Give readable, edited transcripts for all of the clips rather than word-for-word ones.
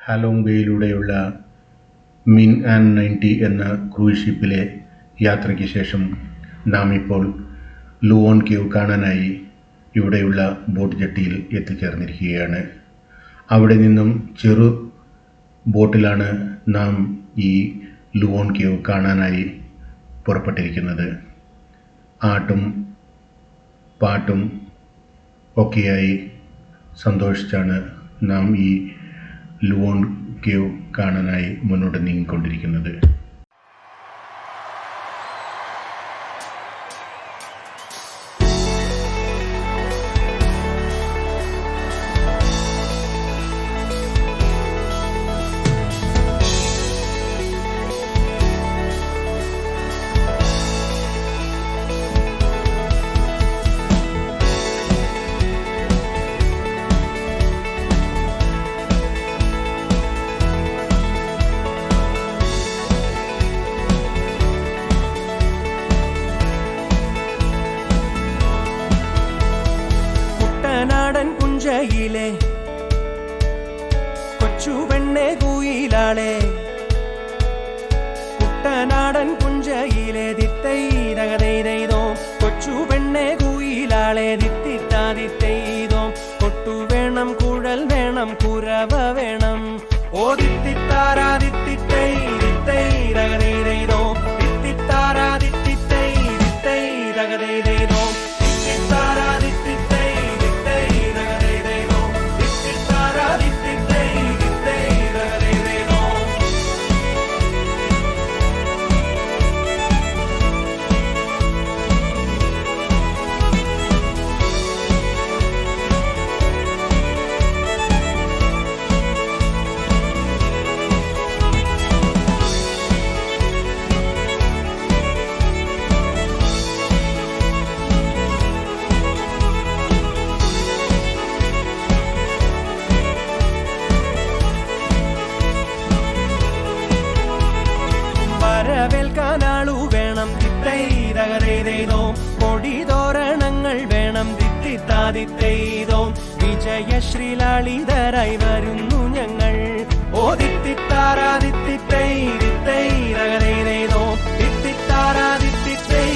Halong ബേയിലൂടെയുള്ള മിൻ and 90 എന്ന cruise ഷിപ്പിലെ യാത്രയ്ക്ക് ശേഷം നാം ഇപ്പോൾ ലുവോൺ കേവ് കാണാനായി ഇവിടെയുള്ള ബോട്ട് ജെട്ടിയിൽ എത്തിച്ചേർന്നിരിക്കുകയാണ്. അവിടെ നിന്നും ചെറു ബോട്ടിലാണ് നാം ഈ ലുവോൺ കേവ് കാണാനായി പുറപ്പെട്ടിരിക്കുന്നത്. ആട്ടും പാട്ടും ഒക്കെയായി സന്തോഷിച്ചാണ് നാം ഈ ലുവോൺ കേവ് കാണാനായി മുന്നോട്ട് നീങ്ങിക്കൊണ്ടിരിക്കുന്നത്. കുട്ടനാടൻ പുഞ്ചയിലെ കൊച്ചു പെണ്ണെ കുയിലാളെ, കുട്ടനാടൻ പുഞ്ചയിലെ ദിത്തൈതകതൈതോ കൊച്ചു പെണ്ണെ കുയിലാളെ ദിത്തിത്താതിത്തൈതോ. കൊട്ടു വേണം, കുഴൽ വേണം, കുരവ വേണം. ഓ ദിത്തിത്താരാ ദിത്തിത്തൈ ദിത്തൈതകതൈതോ ദിത്തിത്താരാ ദിത്തിത്തൈ ദിത്തൈതകതൈതോ ദിത്തിത്താരാ ദിത്തിത്തൈ. വരവേൽക്കാനാളു വേണം ദിത്തൈതകതൈതോ, കൊടിതോരണങ്ങൾ വേണം ദിത്തിത്താതിത്തൈതോ. വിജയശ്രീലാളിതരായി വരുന്നു ഞങ്ങൾ. ഓ ദിത്തിത്താരാ ദിത്തിത്തൈ ദിത്തൈതകതൈതോ ദിത്തിത്താരാ ദിത്തിത്തൈ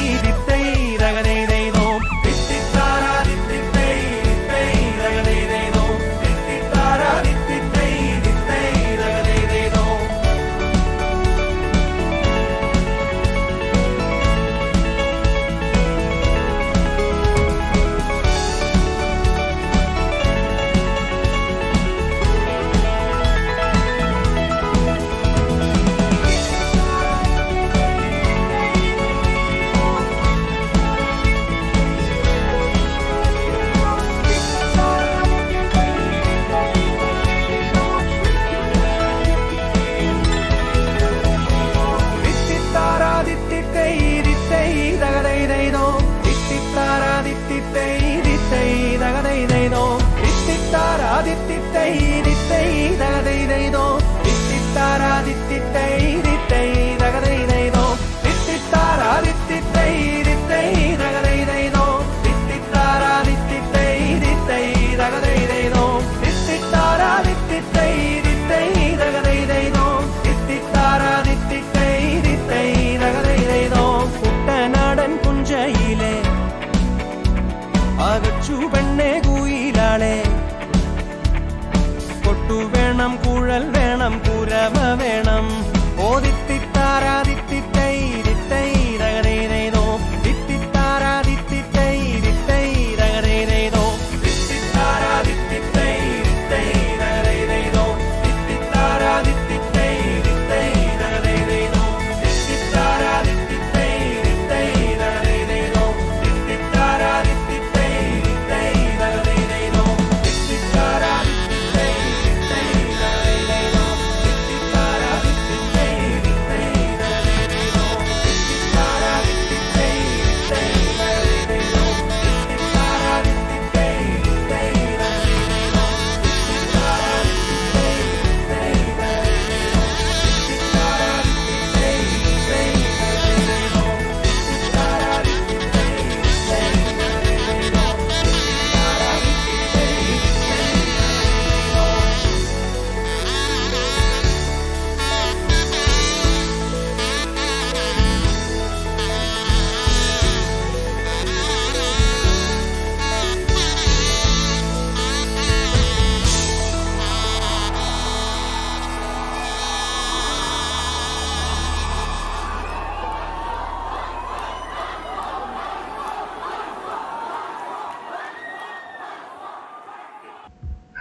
ദിത്തൈതകതൈതോ ദിത്തിത്താരാ ദിത്തിത്തൈ ദിത്തൈതകതൈതോ ദിത്തിത്താരാ ദിത്തിത്തൈ ദിത്തൈതകതൈതോ. കുട്ടനാടൻ പുഞ്ചയിലെ അകച്ചു പെണ്ണെ കുയിലാളെ, കൊട്ടു വേണം, കുഴൽ വേണം, കുരവ വേണം. ഓ ദിത്തിത്താരാ ദിത്തിത്തൈ ദിത്തൈതകതൈതോ ദിത്തിത്താരാ ദിത്തിത്തൈ ദിത്തൈതകതൈതോ ദിത്തിത്താരാ ദിത്തിത്തൈ ദിത്തൈതകതൈതോ ദിത്തിത്താരാ ദിത്തിത്തൈ ദിത്തൈതകതൈതോ ദിത്തിത്താരാ ദിത്തിത്തൈ ദിത്തൈതകതൈതോ ദിത്തിത്താരാ ദിത്തിത്തൈ ദിത്തൈതകതൈതോ ദിത്തിത്താരാ ദിത്തിത്തൈ ദിത്തൈതകതൈതോ ദിത്തിത്താരാ ദിത്തിത്തൈ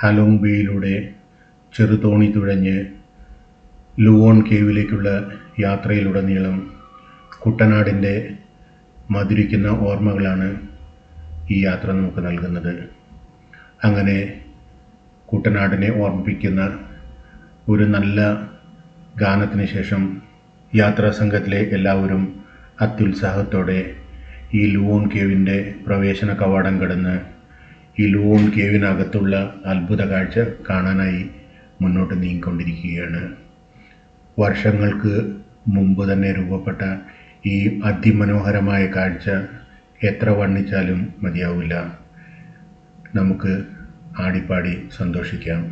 ഹാലോങ് ബേയിലൂടെ ചെറുതോണി തുഴഞ്ഞ് ലുവോൺ കേവിലേക്കുള്ള യാത്രയിലുടനീളം കുട്ടനാടിൻ്റെ മധുരിക്കുന്ന ഓർമ്മകളാണ് ഈ യാത്ര നമുക്ക് നൽകുന്നത്. അങ്ങനെ കുട്ടനാടിനെ ഓർമ്മിപ്പിക്കുന്ന ഒരു നല്ല ഗാനത്തിന് ശേഷം യാത്രാ സംഘത്തിലെ എല്ലാവരും അത്യുത്സാഹത്തോടെ ഈ ലുവോൺ കേവിൻ്റെ പ്രവേശന കവാടം കടന്ന് ഈ ലുവോൺ കേവിനകത്തുള്ള അത്ഭുത കാഴ്ച കാണാനായി മുന്നോട്ട് നീങ്ങിക്കൊണ്ടിരിക്കുകയാണ്. വർഷങ്ങൾക്ക് മുമ്പ് തന്നെ രൂപപ്പെട്ട ഈ അതിമനോഹരമായ കാഴ്ച എത്ര വർണ്ണിച്ചാലും മതിയാവില്ല. നമുക്ക് ആടിപ്പാടി സന്തോഷിക്കാം.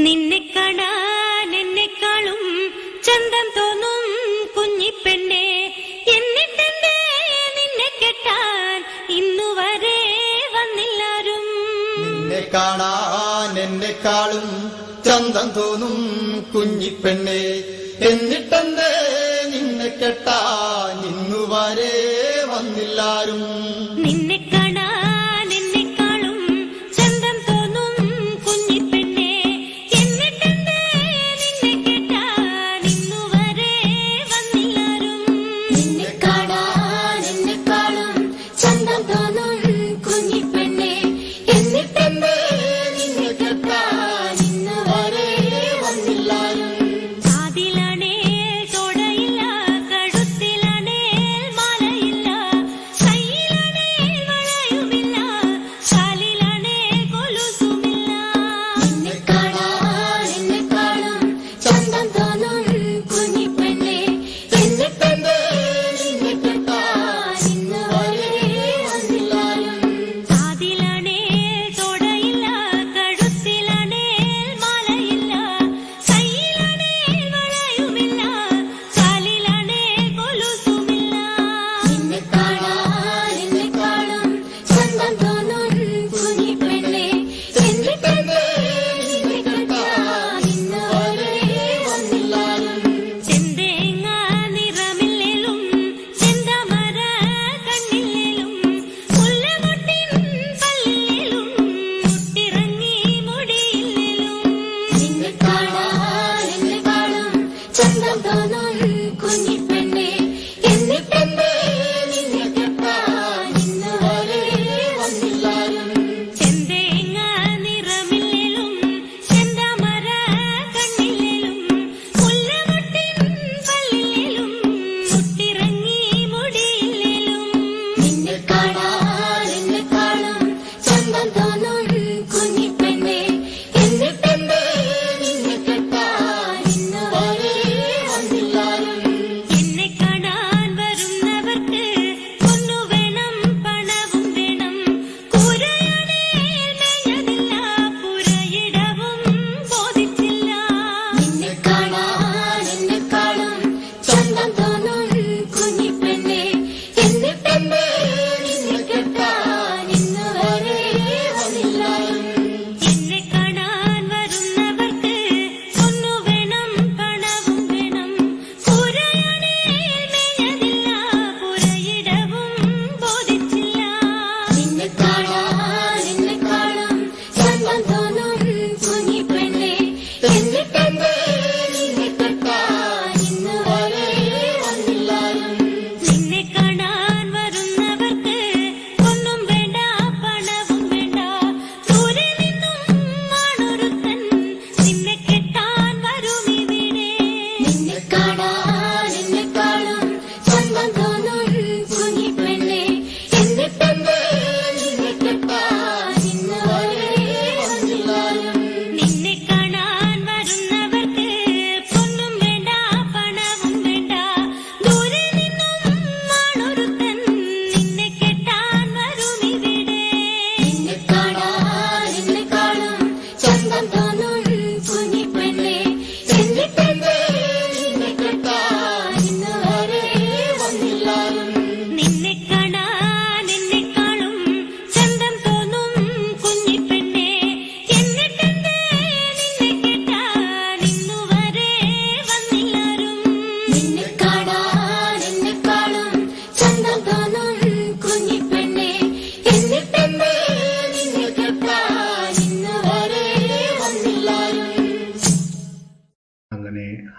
നിന്നെ കാണാൻ എന്നെക്കാളും ചന്തം തോന്നും കുഞ്ഞിപ്പെണ്ണെ, എന്നിട്ടെന്തേ നിന്നെ കെട്ടാൻ ഇന്നുവരെ വന്നില്ലാരും. നിന്നെ കാണാൻ എന്നെക്കാളും ചന്തം തോന്നും കുഞ്ഞിപ്പെണ്ണെ, എന്നിട്ടെന്തേ നിന്നെ കെട്ടാൻ ഇന്നുവരെ വന്നില്ലാരും. നിന്നെ കാണാൻ എന്നെക്കാളും ചന്തം തോന്നും കുഞ്ഞിപ്പെണ്ണെ, എന്നിട്ടെന്തേ നിന്നെ കെട്ടാൻ ഇന്നുവരെ വന്നില്ലാരും. നിന്നെ കാണാൻ എന്നെക്കാളും ചന്തം തോന്നും കുഞ്ഞിപ്പെണ്ണെ, എന്നിട്ടെന്തേ നിന്നെ കെട്ടാൻ ഇന്നുവരെ വന്നില്ലാരും. കാതിലാണേ തോടയില്ല, കഴുത്തിലാണേ മാലയില്ല, കയ്യിലാണേ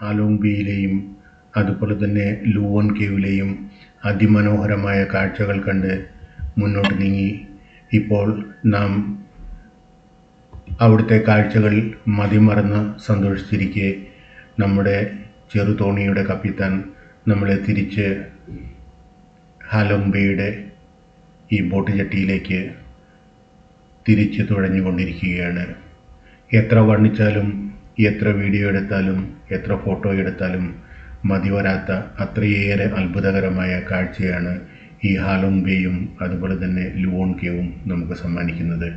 ഹാലോങ് ബേയിലെയും അതുപോലെ തന്നെ ലുവോൺ കേവിലെയും അതിമനോഹരമായ കാഴ്ചകൾ കണ്ട് മുന്നോട്ട് നീങ്ങി. ഇപ്പോൾ നാം അവിടുത്തെ കാഴ്ചകൾ മതിമറന്ന് സന്തോഷിച്ചിരിക്കെ നമ്മുടെ ചെറുതോണിയുടെ കപ്പിത്താൻ നമ്മളെ തിരിച്ച് ഹാലോങ് ബേയുടെ ഈ ബോട്ട് ജെട്ടിയിലേക്ക് തിരിച്ച് തുഴഞ്ഞുകൊണ്ടിരിക്കുകയാണ്. എത്ര വർണ്ണിച്ചാലും എത്ര വീഡിയോ എടുത്താലും എത്ര ഫോട്ടോ എടുത്താലും മതിവരാത്ത അത്രയേറെ അത്ഭുതകരമായ കാഴ്ചയാണ് ഈ ഹാലോങ് ബേയും അതുപോലെ തന്നെ ലുവോൺ കേവും നമുക്ക് സമ്മാനിക്കുന്നത്.